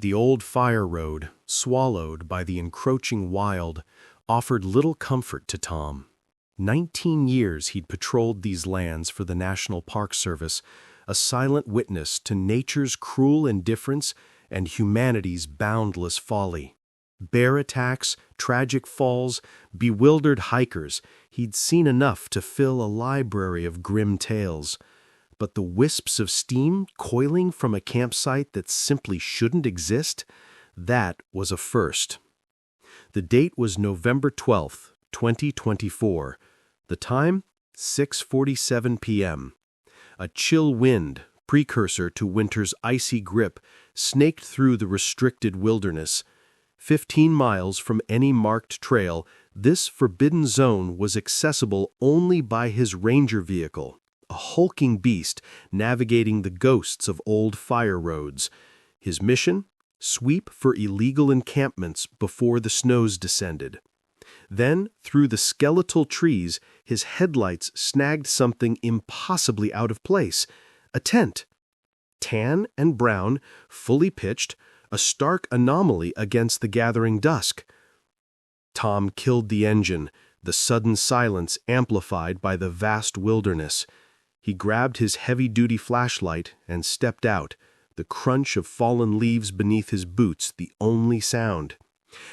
The old fire road, swallowed by the encroaching wild, offered little comfort to Tom. 19 years he'd patrolled these lands for the National Park Service, a silent witness to nature's cruel indifference and humanity's boundless folly. Bear attacks, tragic falls, bewildered hikers, he'd seen enough to fill a library of grim tales. But the wisps of steam coiling from a campsite that simply shouldn't exist, that was a first. The date was November 12th, 2024. The time, 6:47 p.m. A chill wind, precursor to winter's icy grip, snaked through the restricted wilderness. 15 miles from any marked trail, this forbidden zone was accessible only by his ranger vehicle, a hulking beast navigating the ghosts of old fire roads. His mission? Sweep for illegal encampments before the snows descended. Then, through the skeletal trees, his headlights snagged something impossibly out of place. A tent. Tan and brown, fully pitched, a stark anomaly against the gathering dusk. Tom killed the engine, the sudden silence amplified by the vast wilderness. He grabbed his heavy-duty flashlight and stepped out, the crunch of fallen leaves beneath his boots the only sound.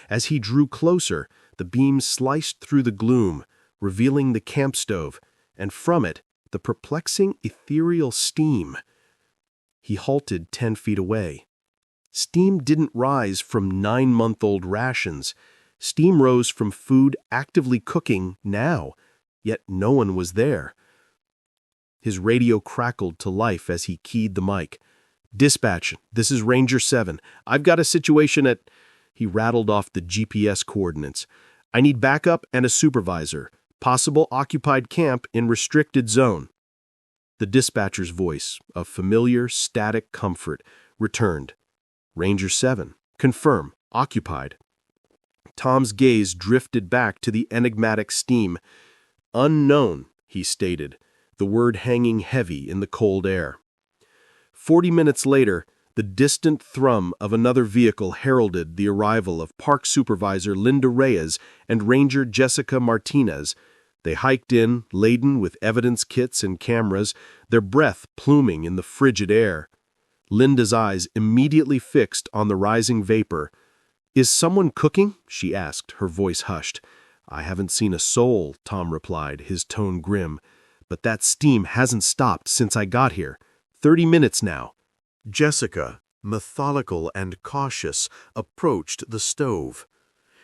As he drew closer, the beam sliced through the gloom, revealing the camp stove, and from it, the perplexing ethereal steam. He halted 10 feet away. Steam didn't rise from 9-month-old rations. Steam rose from food actively cooking now, yet no one was there. His radio crackled to life as he keyed the mic. "Dispatch, this is Ranger 7. I've got a situation at..." He rattled off the GPS coordinates. "I need backup and a supervisor. Possible occupied camp in restricted zone." The dispatcher's voice, of familiar, static comfort, returned. "Ranger 7. Confirm. Occupied." Tom's gaze drifted back to the enigmatic steam. "Unknown," he stated, the word hanging heavy in the cold air. 40 minutes later, the distant thrum of another vehicle heralded the arrival of Park Supervisor Linda Reyes and Ranger Jessica Martinez. They hiked in, laden with evidence kits and cameras, their breath pluming in the frigid air. Linda's eyes immediately fixed on the rising vapor. "Is someone cooking?" she asked, her voice hushed. "I haven't seen a soul," Tom replied, his tone grim. "But that steam hasn't stopped since I got here. 30 minutes now." Jessica, methodical and cautious, approached the stove.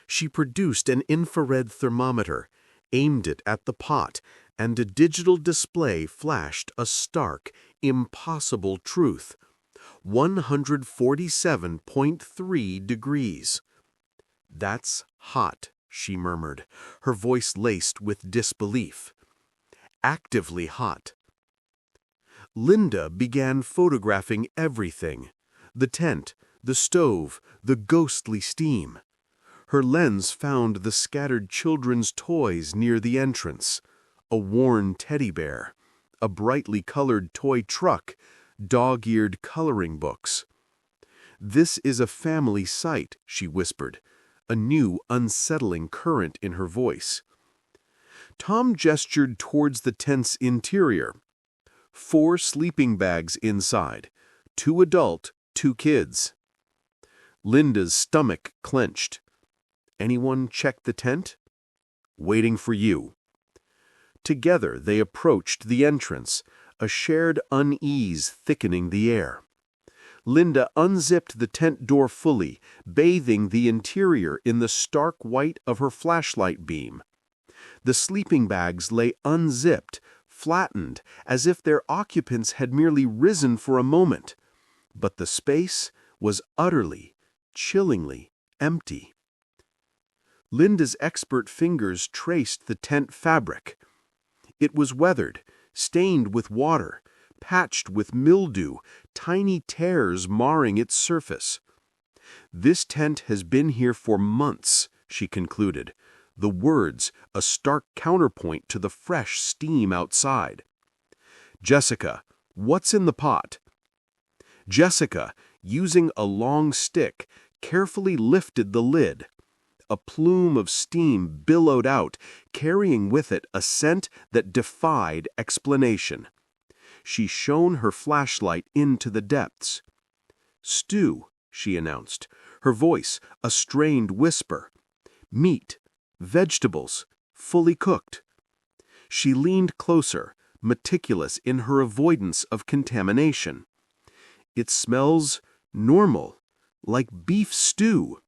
She produced an infrared thermometer, aimed it at the pot, and a digital display flashed a stark, impossible truth. 147.3 degrees. "That's hot," she murmured, her voice laced with disbelief. "Actively hot." Linda began photographing everything: the tent, the stove, the ghostly steam. Her lens found the scattered children's toys near the entrance: a worn teddy bear, a brightly colored toy truck, dog-eared coloring books. "This is a family site," she whispered, a new, unsettling current in her voice. Tom gestured towards the tent's interior. 4 sleeping bags inside, 2 adult, 2 kids. Linda's stomach clenched. "Anyone check the tent?" "Waiting for you." Together they approached the entrance, a shared unease thickening the air. Linda unzipped the tent door fully, bathing the interior in the stark white of her flashlight beam. The sleeping bags lay unzipped, flattened, as if their occupants had merely risen for a moment. But the space was utterly, chillingly empty. Linda's expert fingers traced the tent fabric. It was weathered, stained with water, patched with mildew, tiny tears marring its surface. "This tent has been here for months," she concluded, the words a stark counterpoint to the fresh steam outside. "Jessica, what's in the pot?" Jessica, using a long stick, carefully lifted the lid. A plume of steam billowed out, carrying with it a scent that defied explanation. She shone her flashlight into the depths. "Stew," she announced, her voice a strained whisper. "Meat, vegetables, fully cooked." She leaned closer, meticulous in her avoidance of contamination. "It smells normal, like beef stew."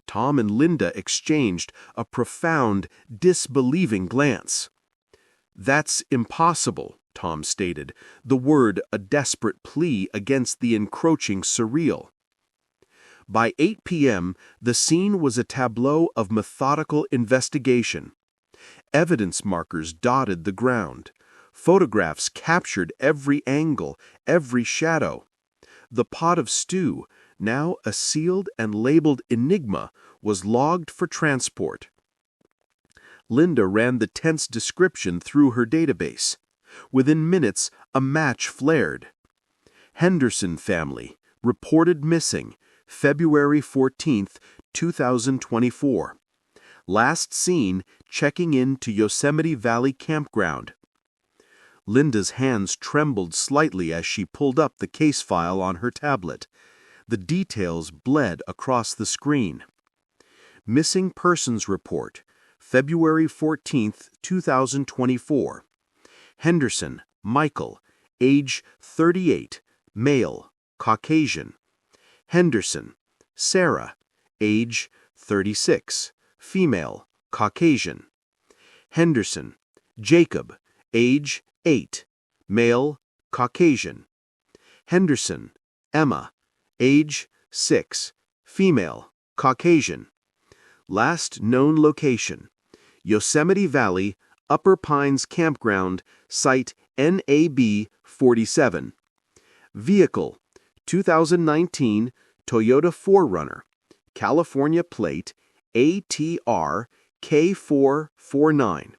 Tom and Linda exchanged a profound, disbelieving glance. "That's impossible," Tom stated, the word a desperate plea against the encroaching surreal. By 8 p.m., the scene was a tableau of methodical investigation. Evidence markers dotted the ground. Photographs captured every angle, every shadow. The pot of stew, now a sealed and labeled enigma, was logged for transport. Linda ran the tent's description through her database. Within minutes, a match flared. Henderson family, reported missing, February 14, 2024. Last seen checking in to Yosemite Valley campground. Linda's hands trembled slightly as she pulled up the case file on her tablet. The details bled across the screen. Missing persons report, February 14, 2024. Henderson, Michael, age 38, male, Caucasian. Henderson, Sarah, age 36, female, Caucasian. Henderson, Jacob, age 8, male, Caucasian. Henderson, Emma, age 6, female, Caucasian. Last known location, Yosemite Valley, UpperPines Campground, Site NAB 47. Vehicle, 2019 Toyota 4Runner, California plate ATR K449.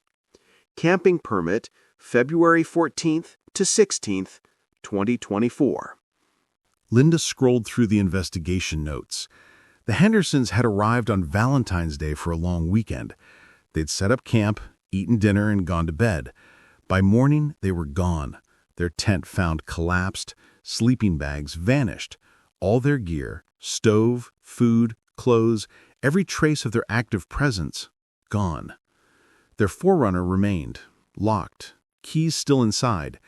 Camping permit, February 14th to 16th, 2024. Linda scrolled through the investigation notes. The Hendersons had arrived on Valentine's Day for a long weekend. They'd set up camp, eaten dinner, and gone to bed. By morning, they were gone. Their tent found collapsed, sleeping bags vanished. All their gear, stove, food, clothes, every trace of their active presence, gone. Their 4Runner remained, locked, keys still inside.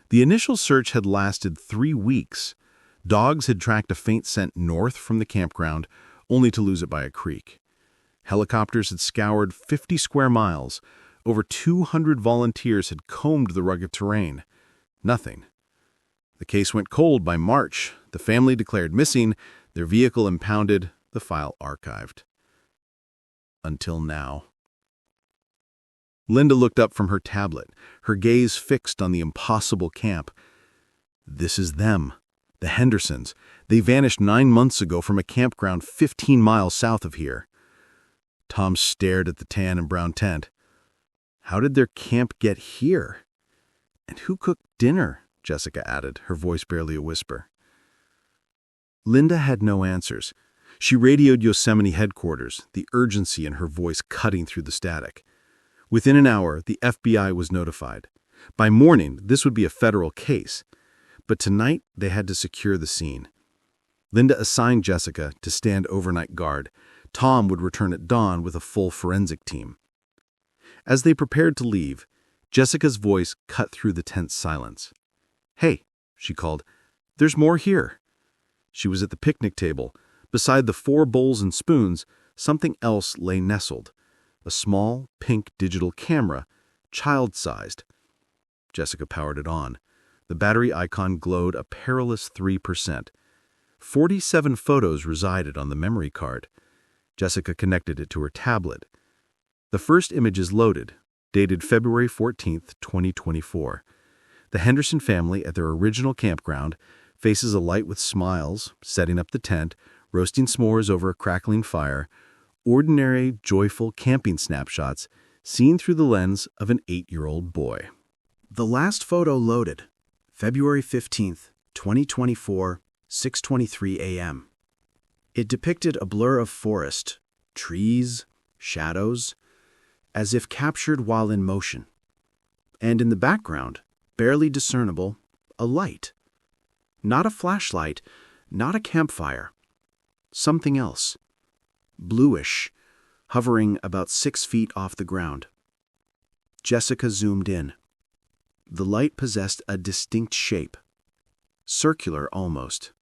The initial search had lasted 3 weeks. Dogs had tracked a faint scent north from the campground, only to lose it by a creek. Helicopters had scoured 50 square miles. Over 200 volunteers had combed the rugged terrain. Nothing. The case went cold by March. The family declared missing, their vehicle impounded, the file archived. Until now. Linda looked up from her tablet, her gaze fixed on the impossible camp. This is them, the Hendersons. They vanished 9 months ago from a campground 15 miles south of here. Tom stared at the tan and brown tent. How did their camp get here? And who cooked dinner? Jessica added, her voice barely a whisper. Linda had no answers. She radioed Yosemite headquarters, the urgency in her voice cutting through the static. Within an hour, the FBI was notified. By morning, this would be a federal case. But tonight, they had to secure the scene. Linda assigned Jessica to stand overnight guard. Tom would return at dawn with a full forensic team. As they prepared to leave, Jessica's voice cut through the tense silence. "Hey," she called, "there's more here." She was at the picnic table. Beside the 4 bowls and spoons, something else lay nestled. A small, pink digital camera, child-sized. Jessica powered it on. The battery icon glowed a perilous 3%. 47 photos resided on the memory card. Jessica connected it to her tablet. The first image is loaded, dated February 14, 2024. The Henderson family at their original campground faces a light with smiles, setting up the tent, roasting s'mores over a crackling fire, ordinary, joyful camping snapshots seen through the lens of an 8-year-old boy. The last photo loaded, February 15, 2024, 6:23 a.m. It depicted a blur of forest, trees, shadows, as if captured while in motion. And in the background, barely discernible, a light. Not a flashlight, not a campfire. Something else. Bluish, hovering about 6 feet off the ground. Jessica zoomed in. The light possessed a distinct shape. Circular almost,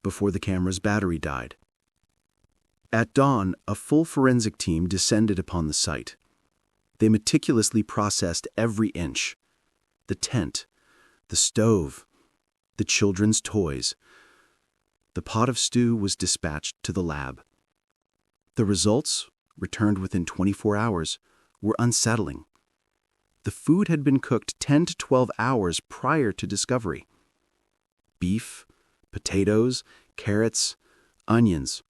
before the camera's battery died. At dawn, a full forensic team descended upon the site. They meticulously processed every inch. The tent, the stove, the children's toys. The pot of stew was dispatched to the lab. The results, returned within 24 hours, were unsettling. The food had been cooked 10 to 12 hours prior to discovery. Beef, potatoes, carrots, onions.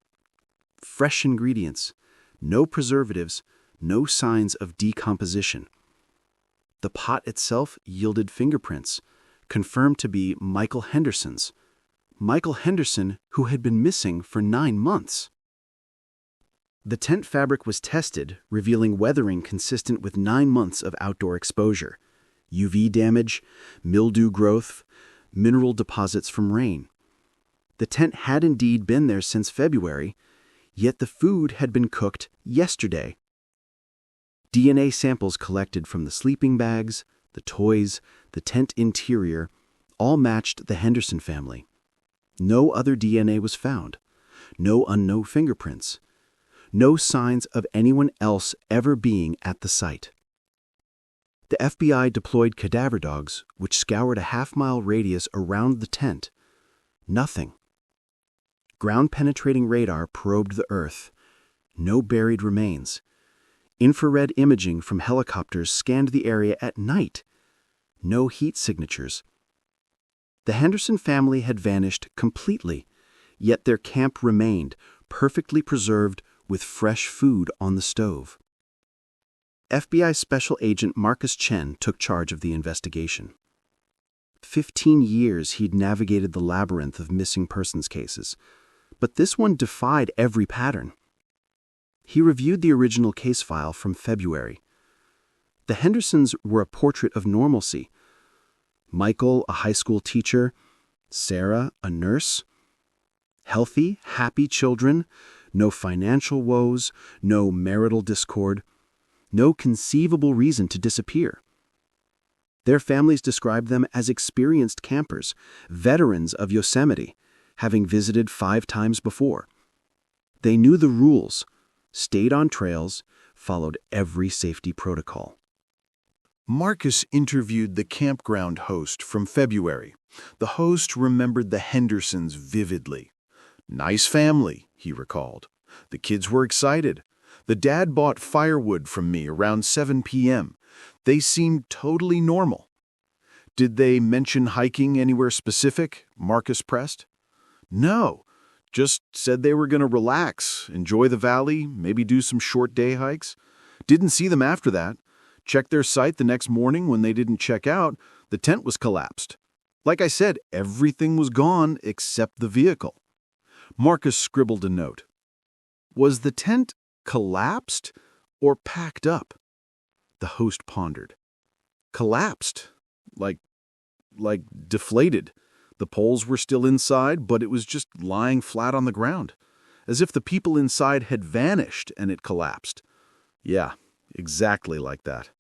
Fresh ingredients, no preservatives, no signs of decomposition. The pot itself yielded fingerprints, confirmed to be Michael Henderson's. Michael Henderson, who had been missing for 9 months. The tent fabric was tested, revealing weathering consistent with 9 months of outdoor exposure, UV damage, mildew growth, mineral deposits from rain. The tent had indeed been there since February, yet the food had been cooked yesterday. DNA samples collected from the sleeping bags, the toys, the tent interior, all matched the Henderson family. No other DNA was found, no unknown fingerprints. No signs of anyone else ever being at the site. The FBI deployed cadaver dogs, which scoured a half-mile radius around the tent. Nothing. Ground-penetrating radar probed the earth. No buried remains. Infrared imaging from helicopters scanned the area at night. No heat signatures. The Henderson family had vanished completely, yet their camp remained, perfectly preserved, with fresh food on the stove. FBI Special Agent Marcus Chen took charge of the investigation. 15 years he'd navigated the labyrinth of missing persons cases, but this one defied every pattern. He reviewed the original case file from February. The Hendersons were a portrait of normalcy. Michael, a high school teacher, Sarah, a nurse. Healthy, happy children, no financial woes, no marital discord, no conceivable reason to disappear. Their families described them as experienced campers, veterans of Yosemite, having visited 5 times before. They knew the rules, stayed on trails, followed every safety protocol. Marcus interviewed the campground host from February. The host remembered the Hendersons vividly. Nice family, he recalled. The kids were excited. The dad bought firewood from me around 7 p.m. They seemed totally normal. Did they mention hiking anywhere specific? Marcus pressed. No, just said they were going to relax, enjoy the valley, maybe do some short day hikes. Didn't see them after that. Checked their site the next morning when they didn't check out. The tent was collapsed. Like I said, everything was gone except the vehicle. Marcus scribbled a note. Was the tent collapsed or packed up? The host pondered. Collapsed. Like deflated. The poles were still inside, but it was just lying flat on the ground. As if the people inside had vanished and it collapsed. Yeah, exactly like that.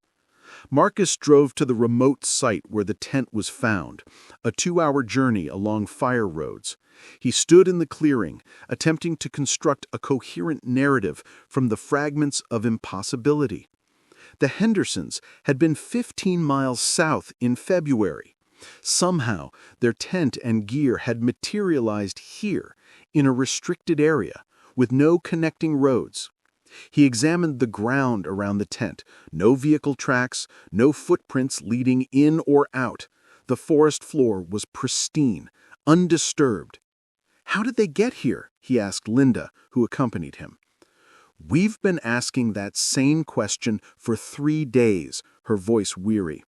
Marcus drove to the remote site where the tent was found, a 2-hour journey along fire roads. He stood in the clearing, attempting to construct a coherent narrative from the fragments of impossibility. The Hendersons had been 15 miles south in February. Somehow, their tent and gear had materialized here, in a restricted area, with no connecting roads. He examined the ground around the tent. No vehicle tracks, no footprints leading in or out. The forest floor was pristine, undisturbed. How did they get here? He asked Linda, who accompanied him. We've been asking that same question for 3 days, her voice weary.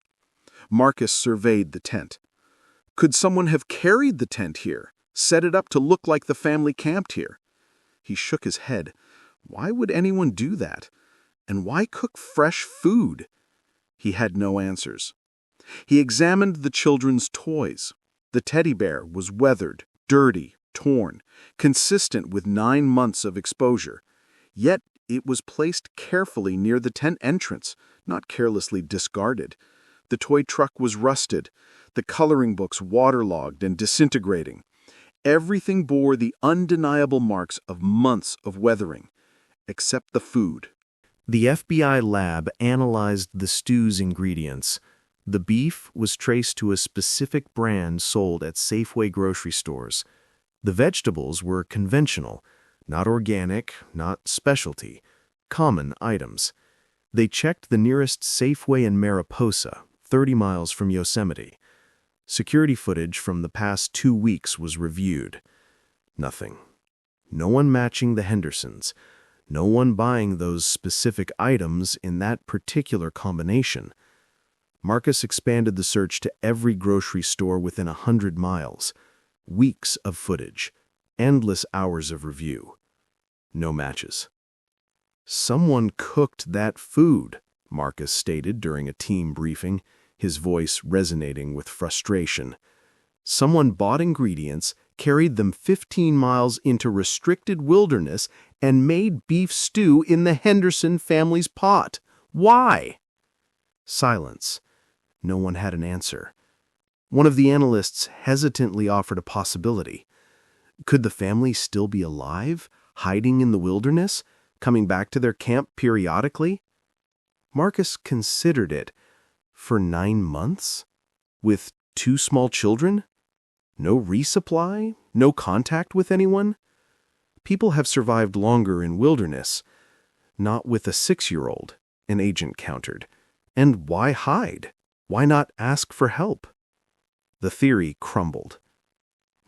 Marcus surveyed the tent. Could someone have carried the tent here? set it up to look like the family camped here. He shook his head. Why would anyone do that? And why cook fresh food? He had no answers. He examined the children's toys. The teddy bear was weathered, dirty, torn, consistent with 9 months of exposure. Yet it was placed carefully near the tent entrance, not carelessly discarded. The toy truck was rusted, the coloring books waterlogged and disintegrating. Everything bore the undeniable marks of months of weathering, except the food. The FBI lab analyzed the stew's ingredients. The beef was traced to a specific brand sold at Safeway grocery stores. The vegetables were conventional, not organic, not specialty, common items. They checked the nearest Safeway in Mariposa, 30 miles from Yosemite. Security footage from the past 2 weeks was reviewed. Nothing. No one matching the Hendersons. No one buying those specific items in that particular combination. Marcus expanded the search to every grocery store within 100 miles. Weeks of footage. Endless hours of review. No matches. "Someone cooked that food," Marcus stated during a team briefing, his voice resonating with frustration. "Someone bought ingredients, carried them 15 miles into restricted wilderness, and made beef stew in the Henderson family's pot. Why?" Silence. No one had an answer. One of the analysts hesitantly offered a possibility. Could the family still be alive, hiding in the wilderness, coming back to their camp periodically? Marcus considered it. For 9 months? With 2 small children? No resupply? No contact with anyone? People have survived longer in wilderness. Not with a 6-year-old, an agent countered. And why hide? Why not ask for help? The theory crumbled.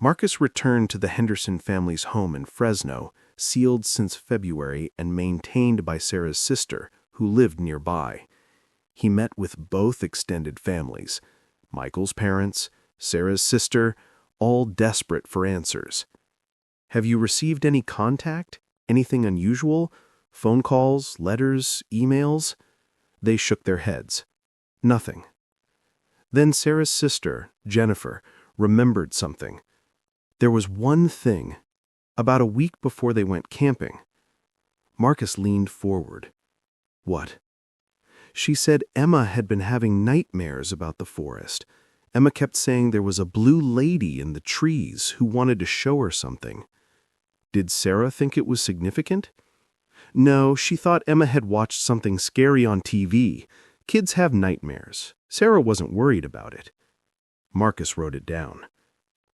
Marcus returned to the Henderson family's home in Fresno, sealed since February and maintained by Sarah's sister, who lived nearby. He met with both extended families, Michael's parents, Sarah's sister, all desperate for answers. "Have you received any contact? Anything unusual? Phone calls, letters, emails?" They shook their heads. Nothing. Then Sarah's sister, Jennifer, remembered something. There was one thing. About a week before they went camping. Marcus leaned forward. What? She said Emma had been having nightmares about the forest. Emma kept saying there was a blue lady in the trees who wanted to show her something. Did Sarah think it was significant? No, she thought Emma had watched something scary on TV. Kids have nightmares. Sarah wasn't worried about it. Marcus wrote it down.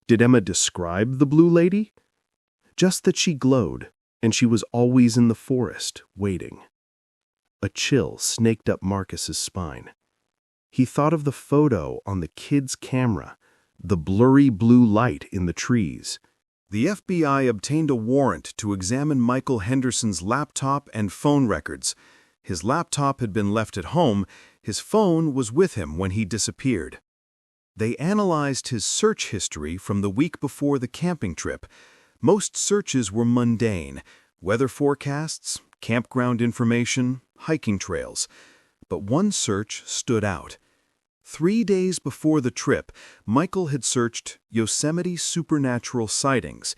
Did Emma describe the blue lady? Just that she glowed, and she was always in the forest, waiting. A chill snaked up Marcus's spine. He thought of the photo on the kid's camera, the blurry blue light in the trees. The FBI obtained a warrant to examine Michael Henderson's laptop and phone records. His laptop had been left at home. His phone was with him when he disappeared. They analyzed his search history from the week before the camping trip. Most searches were mundane: weather forecasts, campground information, hiking trails. But one search stood out. 3 days before the trip, Michael had searched Yosemite supernatural sightings.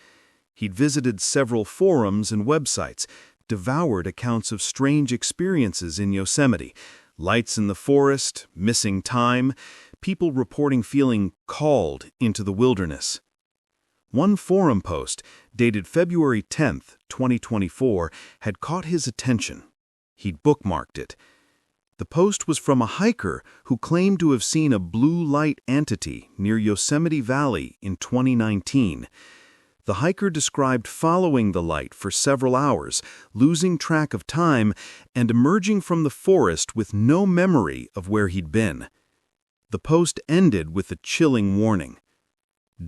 He'd visited several forums and websites, devoured accounts of strange experiences in Yosemite, lights in the forest, missing time, people reporting feeling called into the wilderness. One forum post, dated February 10, 2024, had caught his attention. He'd bookmarked it. The post was from a hiker who claimed to have seen a blue light entity near Yosemite Valley in 2019. The hiker described following the light for several hours, losing track of time, and emerging from the forest with no memory of where he'd been. The post ended with a chilling warning.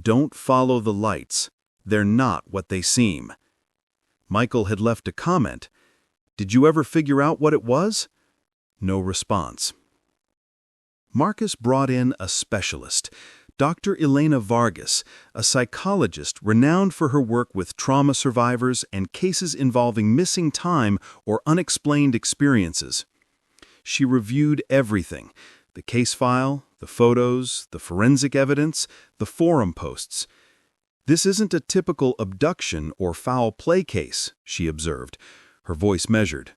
Don't follow the lights. They're not what they seem. Michael had left a comment. Did you ever figure out what it was? No response. Marcus brought in a specialist, Dr. Elena Vargas, a psychologist renowned for her work with trauma survivors and cases involving missing time or unexplained experiences. She reviewed everything: the case file, the photos, the forensic evidence, the forum posts. "This isn't a typical abduction or foul play case," she observed, her voice measured.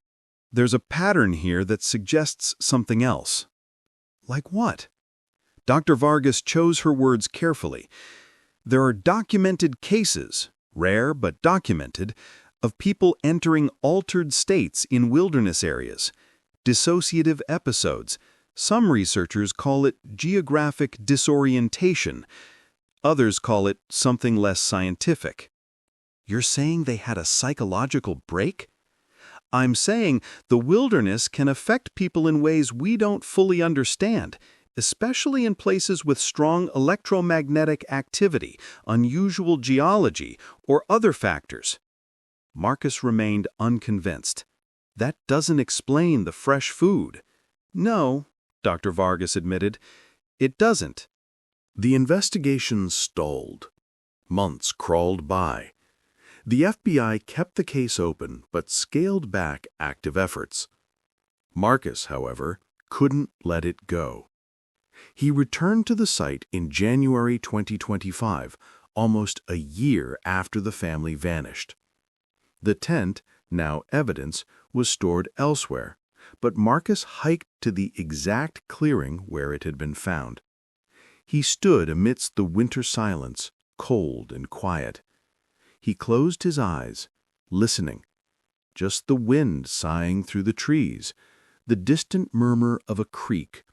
"There's a pattern here that suggests something else." Like what? Dr. Vargas chose her words carefully. "There are documented cases, rare but documented, of people entering altered states in wilderness areas. Dissociative episodes. Some researchers call it geographic disorientation. Others call it something less scientific." "You're saying they had a psychological break?" "I'm saying the wilderness can affect people in ways we don't fully understand, especially in places with strong electromagnetic activity, unusual geology, or other factors." Marcus remained unconvinced. "That doesn't explain the fresh food." "No," Dr. Vargas admitted, "it doesn't." The investigation stalled. Months crawled by. The FBI kept the case open but scaled back active efforts. Marcus, however, couldn't let it go. He returned to the site in January 2025, almost a year after the family vanished. The tent, now evidence, was stored elsewhere, but Marcus hiked to the exact clearing where it had been found. He stood amidst the winter silence, cold and quiet. He closed his eyes, listening. Just the wind sighing through the trees, the distant murmur of a creek,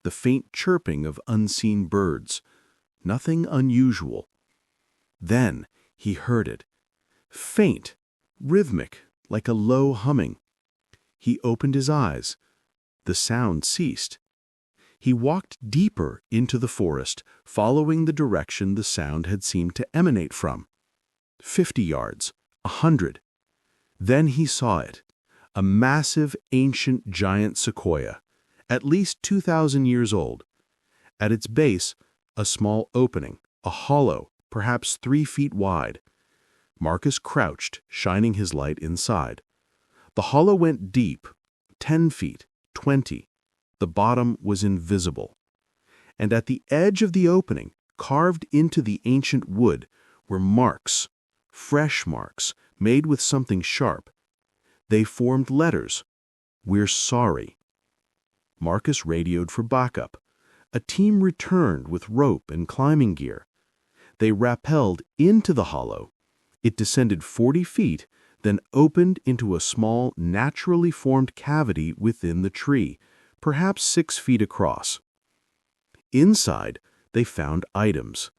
the faint chirping of unseen birds. Nothing unusual. Then he heard it. Faint, rhythmic, like a low humming. He opened his eyes. The sound ceased. He walked deeper into the forest, following the direction the sound had seemed to emanate from. 50 yards, 100. Then he saw it, a massive, ancient giant sequoia, at least 2,000 years old. At its base, a small opening, a hollow, perhaps 3 feet wide. Marcus crouched, shining his light inside. The hollow went deep, 10 feet, 20. The bottom was invisible. And at the edge of the opening, carved into the ancient wood, were marks, fresh marks, made with something sharp. They formed letters. "We're sorry." Marcus radioed for backup. A team returned with rope and climbing gear. They rappelled into the hollow. It descended 40 feet, then opened into a small, naturally formed cavity within the tree, perhaps 6 feet across. Inside, they found items.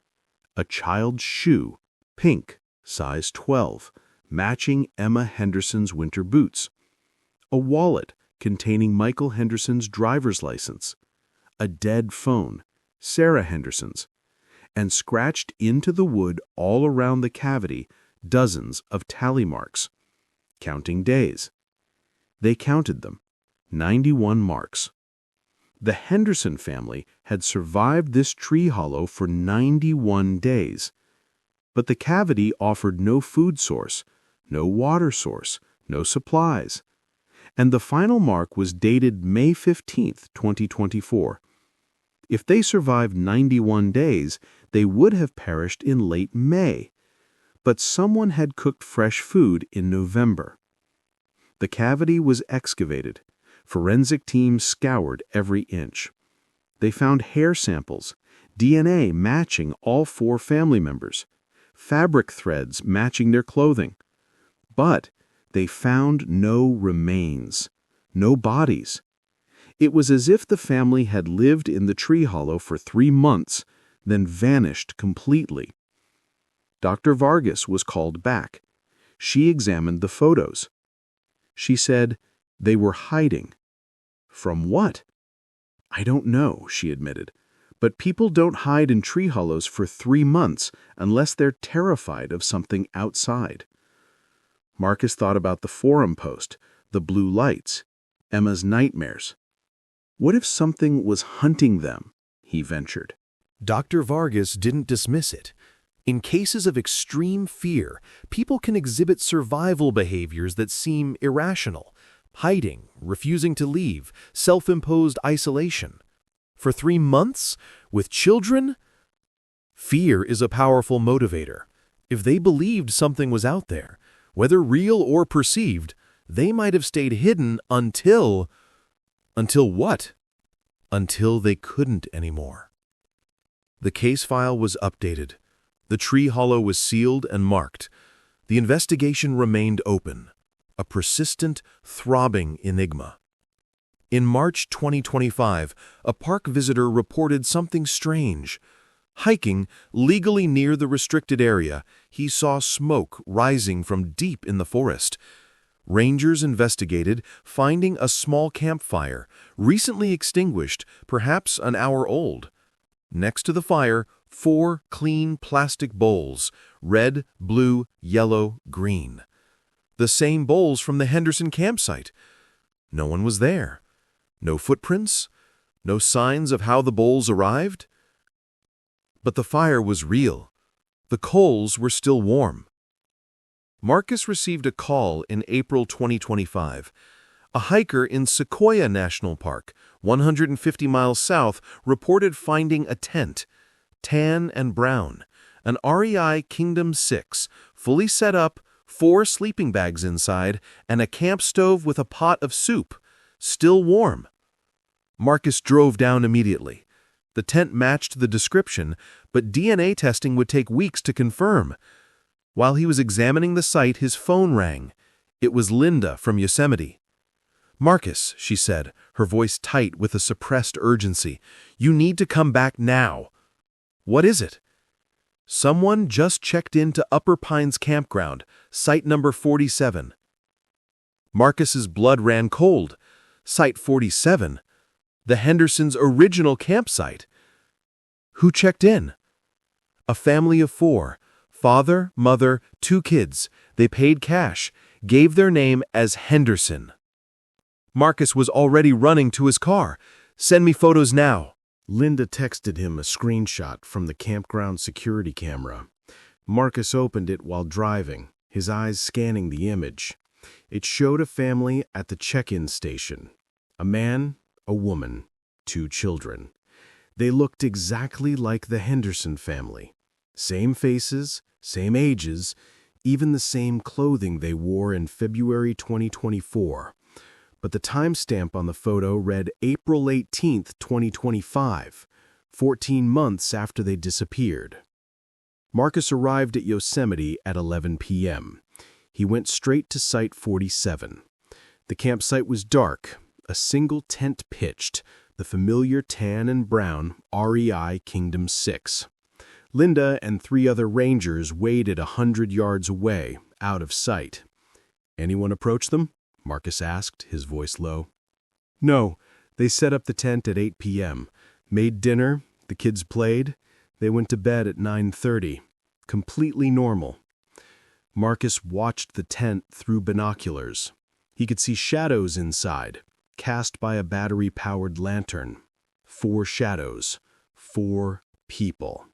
A child's shoe, pink, size 12, matching Emma Henderson's winter boots. A wallet containing Michael Henderson's driver's license. A dead phone, Sarah Henderson's. And scratched into the wood all around the cavity, dozens of tally marks. Counting days. They counted them. 91 marks. The Henderson family had survived this tree hollow for 91 days. But the cavity offered no food source, no water source, no supplies. And the final mark was dated May 15, 2024. If they survived 91 days, they would have perished in late May. But someone had cooked fresh food in November. The cavity was excavated. Forensic teams scoured every inch. They found hair samples, DNA matching all 4 family members, fabric threads matching their clothing. But they found no remains, no bodies. It was as if the family had lived in the tree hollow for 3 months, then vanished completely. Dr. Vargas was called back. She examined the photos. She said they were hiding. From what? "I don't know," she admitted. "But people don't hide in tree hollows for 3 months unless they're terrified of something outside." Marcus thought about the forum post, the blue lights, Emma's nightmares. What if something was hunting them? He ventured. Dr. Vargas didn't dismiss it. In cases of extreme fear, people can exhibit survival behaviors that seem irrational: hiding, refusing to leave, self-imposed isolation. For 3 months? With children? Fear is a powerful motivator. If they believed something was out there, whether real or perceived, they might have stayed hidden until... Until what? Until they couldn't anymore. The case file was updated. The tree hollow was sealed and marked. The investigation remained open, a persistent, throbbing enigma. In March 2025, a park visitor reported something strange. Hiking legally near the restricted area, he saw smoke rising from deep in the forest. Rangers investigated, finding a small campfire, recently extinguished, perhaps an hour old. Next to the fire, 4 clean plastic bowls, red, blue, yellow, green. The same bowls from the Henderson campsite. No one was there. No footprints, no signs of how the bowls arrived. But the fire was real. The coals were still warm. Marcus received a call in April 2025. A hiker in Sequoia National Park, 150 miles south, reported finding a tent, tan and brown, an REI Kingdom 6, fully set up, 4 sleeping bags inside, and a camp stove with a pot of soup, still warm. Marcus drove down immediately. The tent matched the description, but DNA testing would take weeks to confirm. While he was examining the site, his phone rang. It was Linda from Yosemite. "Marcus," she said, her voice tight with a suppressed urgency, "you need to come back now." "What is it?" "Someone just checked into UpperPines campground, site number 47. Marcus's blood ran cold. Site 47? The Hendersons' original campsite. Who checked in? A family of 4. Father, mother, 2 kids. They paid cash, gave their name as Henderson. Marcus was already running to his car. "Send me photos now." Linda texted him a screenshot from the campground security camera. Marcus opened it while driving, his eyes scanning the image. It showed a family at the check-in station. A man, a woman, 2 children. They looked exactly like the Henderson family. Same faces, same ages, even the same clothing they wore in February 2024. But the timestamp on the photo read April 18, 2025, 14 months after they disappeared. Marcus arrived at Yosemite at 11 p.m. He went straight to Site 47. The campsite was dark, a single tent pitched, the familiar tan and brown REI Kingdom 6. Linda and 3 other rangers waited 100 yards away, out of sight. "Anyone approach them?" Marcus asked, his voice low. "No, they set up the tent at 8 p.m., made dinner, the kids played, they went to bed at 9:30. Completely normal." Marcus watched the tent through binoculars. He could see shadows inside, cast by a battery-powered lantern. 4 shadows, 4 people.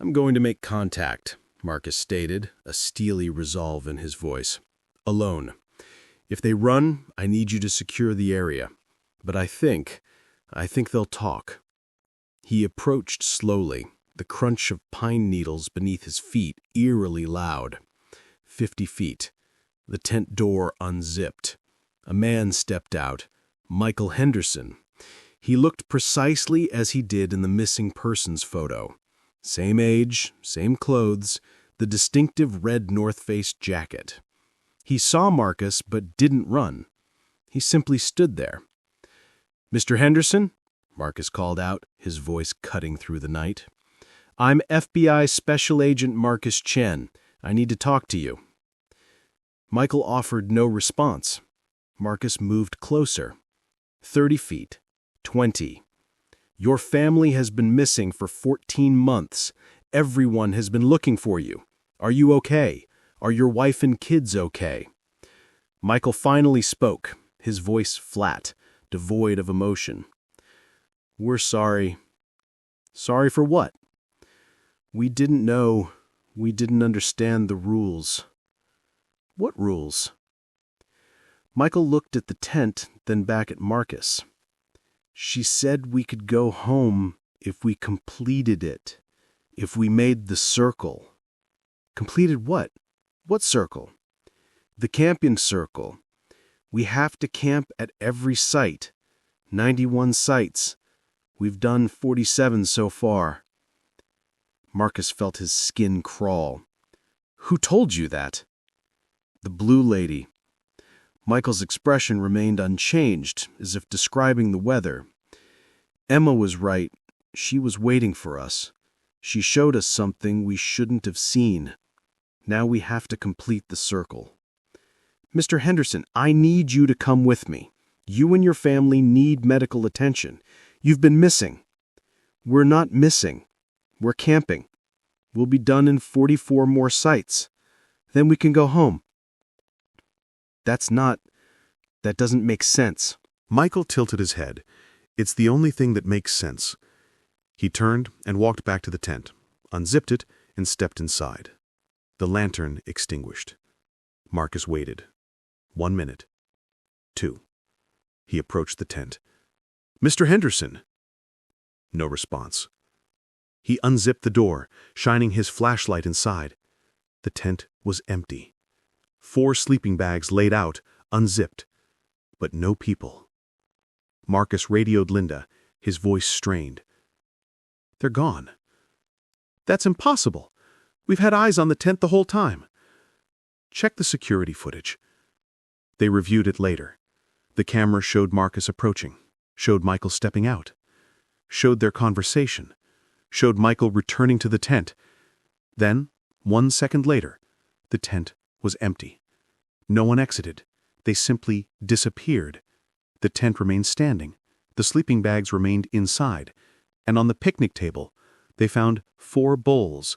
"I'm going to make contact," Marcus stated, a steely resolve in his voice. "Alone. If they run, I need you to secure the area. But I think they'll talk." He approached slowly, the crunch of pine needles beneath his feet eerily loud. 50 feet. The tent door unzipped. A man stepped out, MichaelHenderson. He looked precisely as he did in the missing persons photo. Same age, same clothes, the distinctive red North Face jacket. He saw Marcus but didn't run. He simply stood there. "Mr. Henderson?" Marcus called out, his voice cutting through the night. "I'm FBI Special Agent Marcus Chen. I need to talk to you." Michael offered no response. Marcus moved closer. 30 feet. 20. "Your family has been missing for 14 months. Everyone has been looking for you. Are you okay? Are your wife and kids okay?" Michael finally spoke, his voice flat, devoid of emotion. "We're sorry." Sorry for what? We didn't know. We didn't understand the rules. What rules? Michael looked at the tent, then back at Marcus. She said we could go home if we completed it, if we made the circle. Completed what? What circle? The camping circle. We have to camp at every site. 91 sites. We've done 47 so far. Marcus felt his skin crawl. Who told you that? The blue lady. Michael's expression remained unchanged, as if describing the weather. Emma was right. She was waiting for us. She showed us something we shouldn't have seen. Now we have to complete the circle. Mr. Henderson, I need you to come with me. You and your family need medical attention. You've been missing. We're not missing. We're camping. We'll be done in 44 more sites. Then we can go home. That doesn't make sense. Michael tilted his head. It's the only thing that makes sense. He turned and walked back to the tent, unzipped it, and stepped inside. The lantern extinguished. Marcus waited. 1 minute. 2. He approached the tent. Mr. Henderson! No response. He unzipped the door, shining his flashlight inside. The tent was empty. 4 sleeping bags laid out, unzipped. But no people. Marcus radioed Linda, his voice strained. They're gone. That's impossible. We've had eyes on the tent the whole time. Check the security footage. They reviewed it later. The camera showed Marcus approaching, showed Michael stepping out, showed their conversation, showed Michael returning to the tent. Then, 1 second later, the tent was empty. No one exited. They simply disappeared. The tent remained standing. The sleeping bags remained inside. And on the picnic table, they found 4 bowls,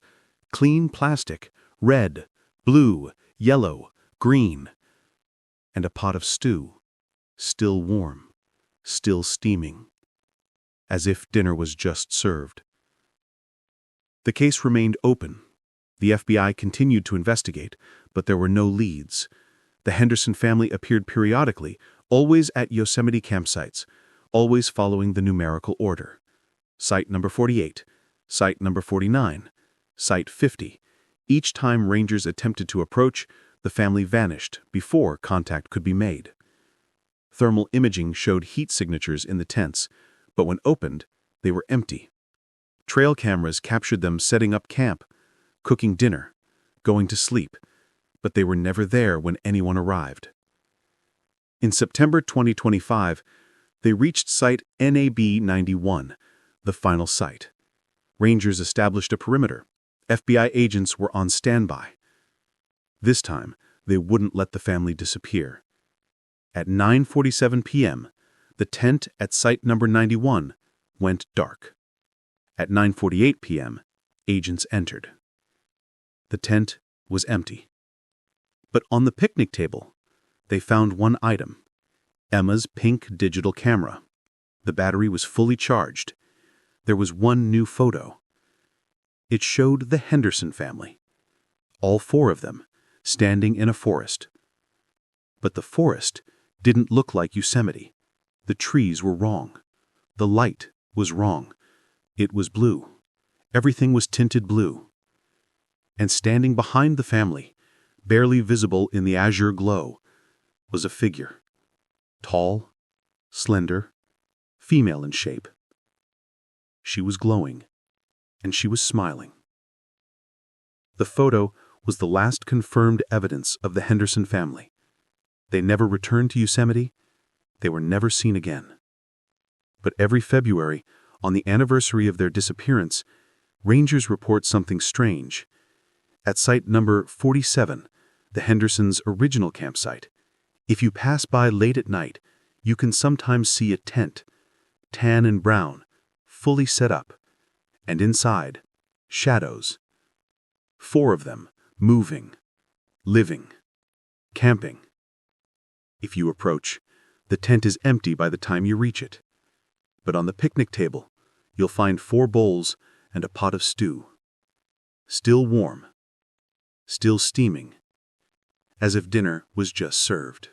clean plastic, red, blue, yellow, green, and a pot of stew, still warm, still steaming, as if dinner was just served. The case remained open. The FBI continued to investigate, but there were no leads. The Henderson family appeared periodically, always at Yosemite campsites, always following the numerical order. Site number 48, site number 49, site 50. Each time rangers attempted to approach, the family vanished before contact could be made. Thermal imaging showed heat signatures in the tents, but when opened, they were empty. Trail cameras captured them setting up camp, cooking dinner, going to sleep, but they were never there when anyone arrived. In September 2025, they reached site NAB 91, the final site. Rangers established a perimeter. FBI agents were on standby. This time, they wouldn't let the family disappear. At 9:47 p.m., the tent at site number 91 went dark. At 9:48 p.m., agents entered. The tent was empty. But on the picnic table, they found one item: Emma's pink digital camera. The battery was fully charged. There was one new photo. It showed the Henderson family, all 4 of them, standing in a forest. But the forest didn't look like Yosemite. The trees were wrong. The light was wrong. It was blue. Everything was tinted blue. And standing behind the family, barely visible in the azure glow, was a figure. Tall, slender, female in shape. She was glowing, and she was smiling. The photo was the last confirmed evidence of the Henderson family. They never returned to Yosemite. They were never seen again. But every February, on the anniversary of their disappearance, rangers report something strange. At site number 47, the Hendersons' original campsite, if you pass by late at night, you can sometimes see a tent, tan and brown, fully set up, and inside, shadows. 4 of them, moving, living, camping. If you approach, the tent is empty by the time you reach it. But on the picnic table, you'll find 4 bowls and a pot of stew. Still warm. Still steaming. As if dinner was just served.